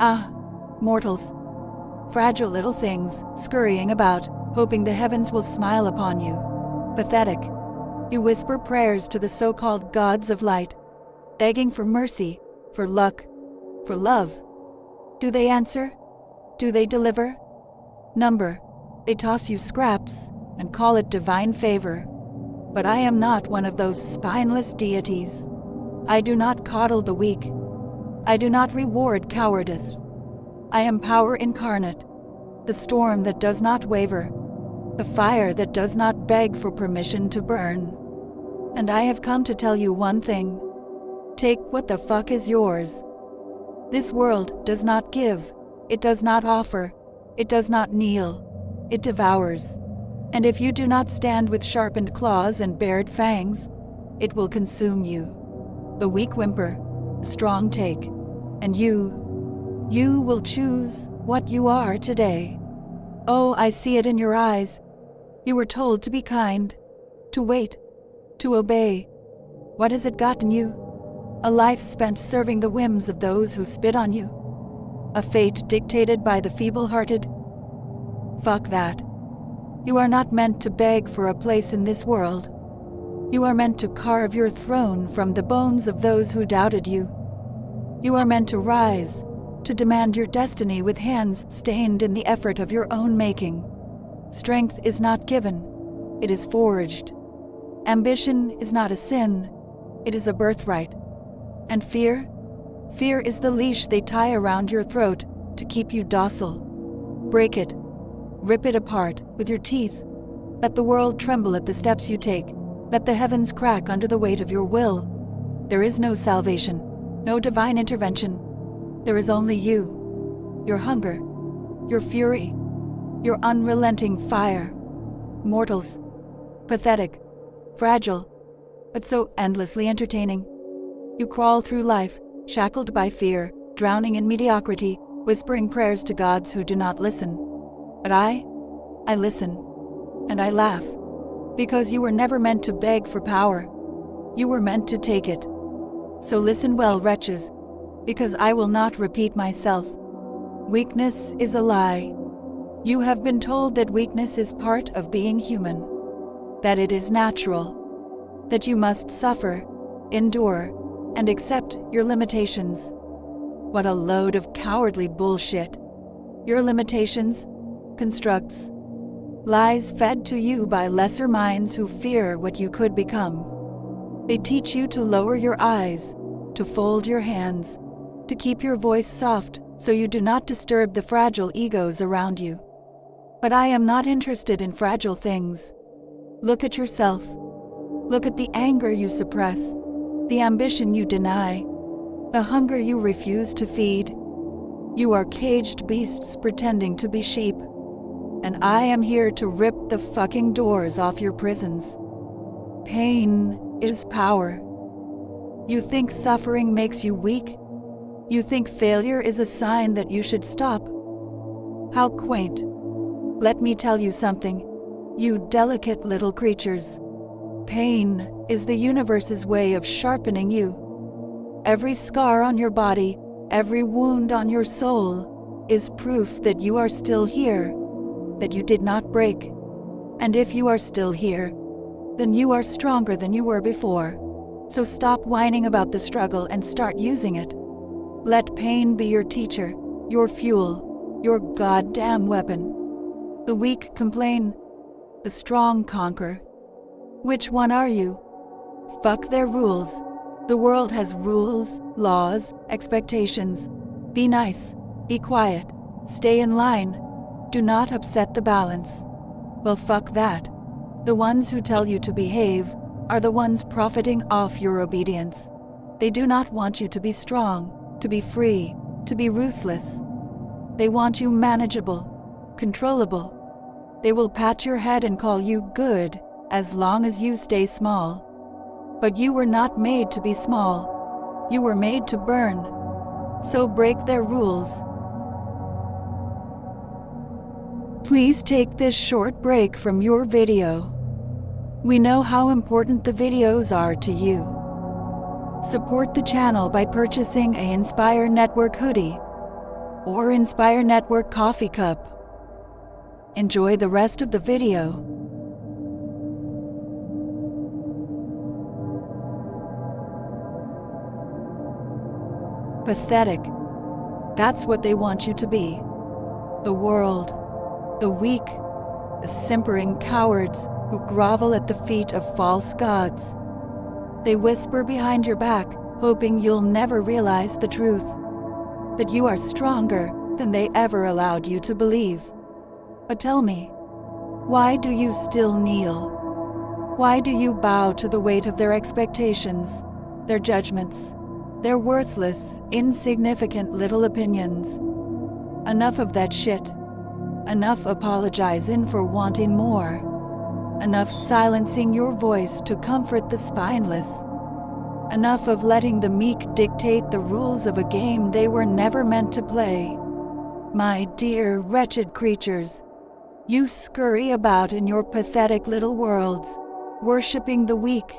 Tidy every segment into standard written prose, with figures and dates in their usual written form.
Ah, mortals. Fragile little things, scurrying about, hoping the heavens will smile upon you. Pathetic. You whisper prayers to the so-called gods of light, begging for mercy, for luck, for love. Do they answer? Do they deliver? Number. They toss you scraps and call it divine favor. But I am not one of those spineless deities. I do not coddle the weak. I do not reward cowardice. I am power incarnate, the storm that does not waver, the fire that does not beg for permission to burn. And I have come to tell you one thing. Take what the fuck is yours. This world does not give, it does not offer, it does not kneel, it devours. And if you do not stand with sharpened claws and bared fangs, it will consume you. The weak whimper, the strong take, and you will choose what you are today. Oh, I see it in your eyes. You were told to be kind, to wait, to obey. What has it gotten you? A life spent serving the whims of those who spit on you? A fate dictated by the feeble-hearted? Fuck that. You are not meant to beg for a place in this world. You are meant to carve your throne from the bones of those who doubted you. You are meant to rise, to demand your destiny with hands stained in the effort of your own making. Strength is not given, it is forged. Ambition is not a sin, it is a birthright. And fear? Fear is the leash they tie around your throat to keep you docile. Break it. Rip it apart with your teeth. Let the world tremble at the steps you take. Let the heavens crack under the weight of your will. There is no salvation, no divine intervention. There is only you, your hunger, your fury, your unrelenting fire. Mortals, pathetic, fragile, but so endlessly entertaining. You crawl through life, shackled by fear, drowning in mediocrity, whispering prayers to gods who do not listen. But I listen, and I laugh, because you were never meant to beg for power. You were meant to take it. So listen well, wretches, because I will not repeat myself. Weakness is a lie. You have been told that weakness is part of being human, that it is natural, that you must suffer, endure, and accept your limitations. What a load of cowardly bullshit. Your limitations, constructs, lies fed to you by lesser minds who fear what you could become. They teach you to lower your eyes, to fold your hands, to keep your voice soft so you do not disturb the fragile egos around you. But I am not interested in fragile things. Look at yourself. Look at the anger you suppress, the ambition you deny, the hunger you refuse to feed. You are caged beasts pretending to be sheep. And I am here to rip the fucking doors off your prisons. Pain is power. You think suffering makes you weak? You think failure is a sign that you should stop? How quaint. Let me tell you something, you delicate little creatures. Pain is the universe's way of sharpening you. Every scar on your body, every wound on your soul, is proof that you are still here, that you did not break. And if you are still here, then you are stronger than you were before. So stop whining about the struggle and start using it. Let pain be your teacher, your fuel, your goddamn weapon. The weak complain, the strong conquer. Which one are you? Fuck their rules. The world has rules, laws, expectations. Be nice, be quiet, stay in line. Do not upset the balance. Well, fuck that. The ones who tell you to behave are the ones profiting off your obedience. They do not want you to be strong, to be free, to be ruthless. They want you manageable, controllable. They will pat your head and call you good as long as you stay small. But you were not made to be small. You were made to burn. So break their rules. Please take this short break from your video. We know how important the videos are to you. Support the channel by purchasing a Inspire Network hoodie. or Inspire Network coffee cup. Enjoy the rest of the video. Pathetic. That's what they want you to be. The world, the weak, the simpering cowards who grovel at the feet of false gods. They whisper behind your back, hoping you'll never realize the truth, that you are stronger than they ever allowed you to believe. But tell me, why do you still kneel? Why do you bow to the weight of their expectations, their judgments, their worthless, insignificant little opinions? Enough of that shit. Enough apologizing for wanting more. Enough silencing your voice to comfort the spineless. Enough of letting the meek dictate the rules of a game they were never meant to play. My dear, wretched creatures, you scurry about in your pathetic little worlds, worshipping the weak,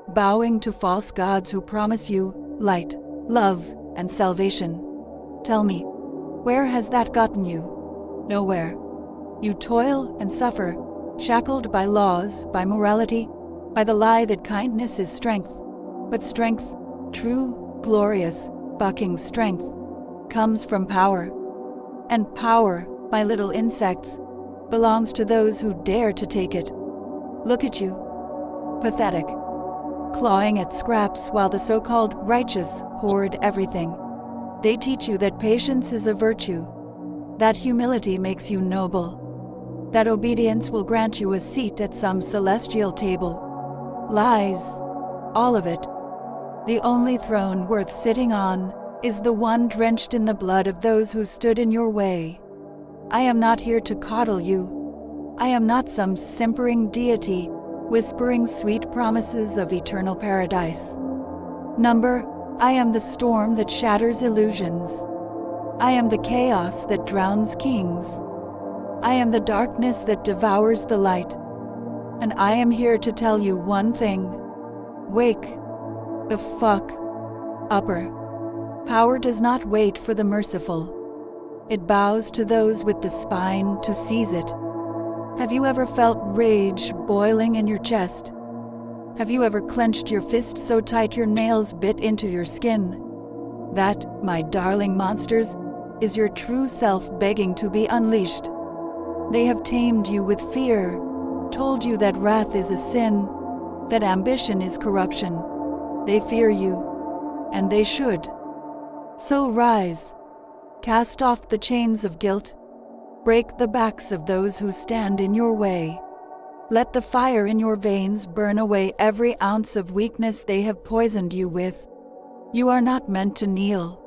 bowing to false gods who promise you light, love, and salvation. Tell me, where has that gotten you? Nowhere. You toil and suffer, shackled by laws, by morality, by the lie that kindness is strength. But strength, true, glorious, bucking strength, comes from power. And power, my little insects, belongs to those who dare to take it. Look at you, pathetic, clawing at scraps while the so-called righteous hoard everything. They teach you that patience is a virtue, that humility makes you noble, that obedience will grant you a seat at some celestial table. Lies, all of it. The only throne worth sitting on is the one drenched in the blood of those who stood in your way. I am not here to coddle you. I am not some simpering deity whispering sweet promises of eternal paradise. Number, I am the storm that shatters illusions. I am the chaos that drowns kings. I am the darkness that devours the light. And I am here to tell you one thing. Wake the fuck upper. Power does not wait for the merciful. It bows to those with the spine to seize it. Have you ever felt rage boiling in your chest? Have you ever clenched your fist so tight your nails bit into your skin? That, my darling monsters, is your true self begging to be unleashed. They have tamed you with fear, told you that wrath is a sin, that ambition is corruption. They fear you, and they should. So rise, cast off the chains of guilt, break the backs of those who stand in your way. Let the fire in your veins burn away every ounce of weakness they have poisoned you with. You are not meant to kneel.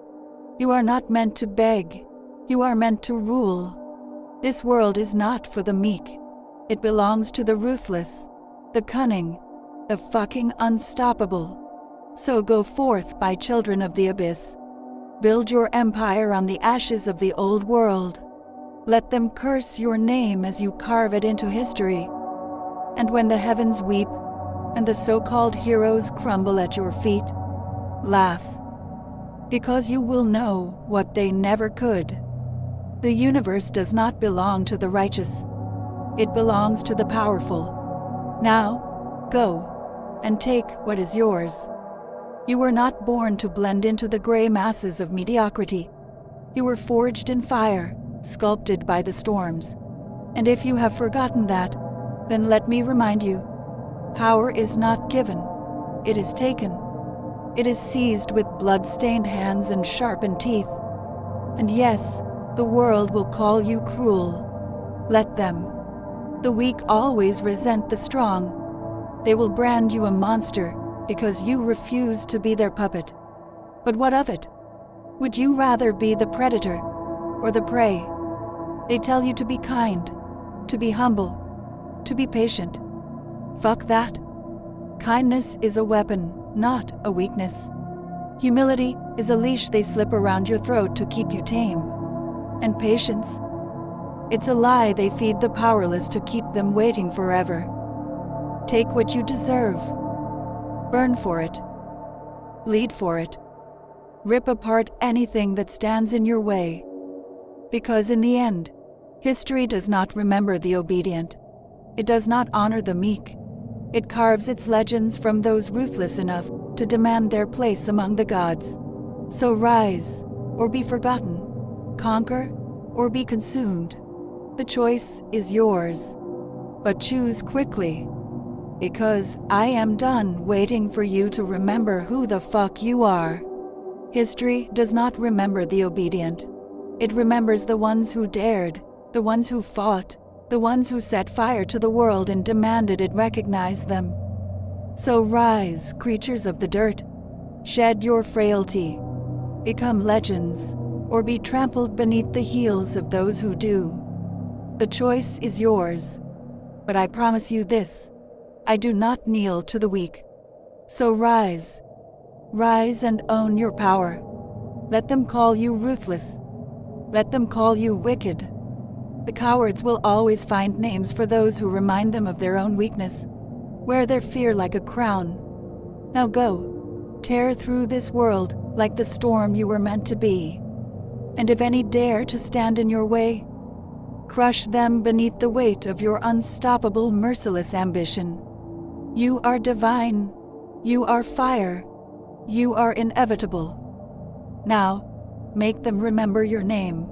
You are not meant to beg. You are meant to rule. This world is not for the meek. It belongs to the ruthless, the cunning, the fucking unstoppable. So go forth, my children of the abyss. Build your empire on the ashes of the old world. Let them curse your name as you carve it into history. And when the heavens weep, and the so-called heroes crumble at your feet, laugh, because you will know what they never could. The universe does not belong to the righteous. It belongs to the powerful. Now, go, and take what is yours. You were not born to blend into the gray masses of mediocrity. You were forged in fire, sculpted by the storms. And if you have forgotten that, then let me remind you, power is not given, it is taken. It is seized with blood-stained hands and sharpened teeth. And yes, the world will call you cruel. Let them. The weak always resent the strong. They will brand you a monster because you refuse to be their puppet. But what of it? Would you rather be the predator or the prey? They tell you to be kind, to be humble, to be patient. Fuck that. Kindness is a weapon, not a weakness. Humility is a leash they slip around your throat to keep you tame. And patience? It's a lie they feed the powerless to keep them waiting forever. Take what you deserve. Burn for it. Bleed for it. Rip apart anything that stands in your way. Because in the end, history does not remember the obedient. It does not honor the meek. It carves its legends from those ruthless enough to demand their place among the gods. So rise, or be forgotten. Conquer, or be consumed. The choice is yours. But choose quickly, because I am done waiting for you to remember who the fuck you are. History does not remember the obedient. It remembers the ones who dared, the ones who fought, the ones who set fire to the world and demanded it recognize them. So rise, creatures of the dirt. Shed your frailty. Become legends, or be trampled beneath the heels of those who do. The choice is yours. But I promise you this, I do not kneel to the weak. So rise. Rise and own your power. Let them call you ruthless. Let them call you wicked. The cowards will always find names for those who remind them of their own weakness. Wear their fear like a crown. Now go, tear through this world like the storm you were meant to be. And if any dare to stand in your way, crush them beneath the weight of your unstoppable, merciless ambition. You are divine. You are fire. You are inevitable. Now, make them remember your name.